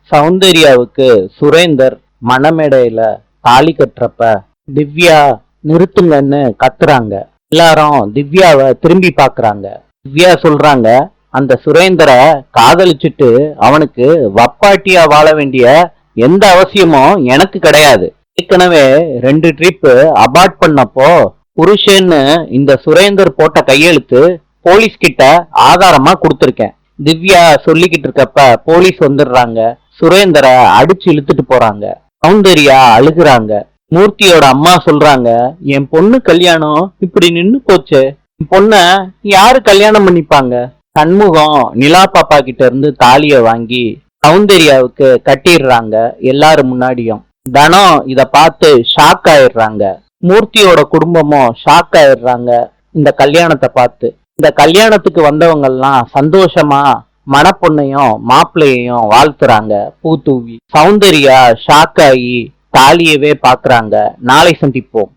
சௌந்தர்யாவுக்கு சுரேந்தர் மணமேடையில தாலி கட்டுறப்ப திவ்யா நிறுத்துங்கன்னு கத்துறாங்க. எல்லாரும் திவ்யாவை திரும்பி பாக்குறாங்க. திவ்யா சொல்றாங்க, அந்த சுரேந்தரை காதலிச்சுட்டு அவனுக்கு வப்பாட்டியா வாழ வேண்டிய எந்த அவசியமும் எனக்கு கிடையாது. ஏற்கனவே 2 ட்ரிப் அபார்ட் பண்ணப்போ புருஷன்னு இந்த சுரேந்தர் போட்ட கையெழுத்து போலீஸ் கிட்ட ஆதாரமா கொடுத்திருக்கேன். திவ்யா சொல்லிக்கிட்டு இருக்கப்ப போலீஸ் வந்துடுறாங்க. சுரேந்தரை அடிச்சு இழுத்துட்டு போறாங்க. சௌந்தர்யா அழுகுறாங்க. மூர்த்தியோட அம்மா சொல்றாங்க, என் பொண்ணு கல்யாணம் இப்படி நின்னு போச்சு. என் பொண்ண யாரு கல்யாணம் பண்ணிப்பாங்க? சண்முகம் நிலா பாப்பா கிட்ட இருந்து தாலிய வாங்கி சௌந்தர்யாவுக்கு கட்டிடுறாங்க. எல்லாரும் முன்னாடியும் தனம் இத பார்த்து ஷாக் ஆயிடுறாங்க. மூர்த்தியோட குடும்பமும் ஷாக் ஆயிடுறாங்க இந்த கல்யாணத்தை பார்த்து. இந்த கல்யாணத்துக்கு வந்தவங்க எல்லாம் சந்தோஷமா மணப்பொண்ணையும் மாப்பிள்ளையையும் வாழ்த்துறாங்க பூ தூவி. சௌந்தர்யா ஷாக் ஆகி தாலியவே பாக்குறாங்க. நாளை சந்திப்போம்.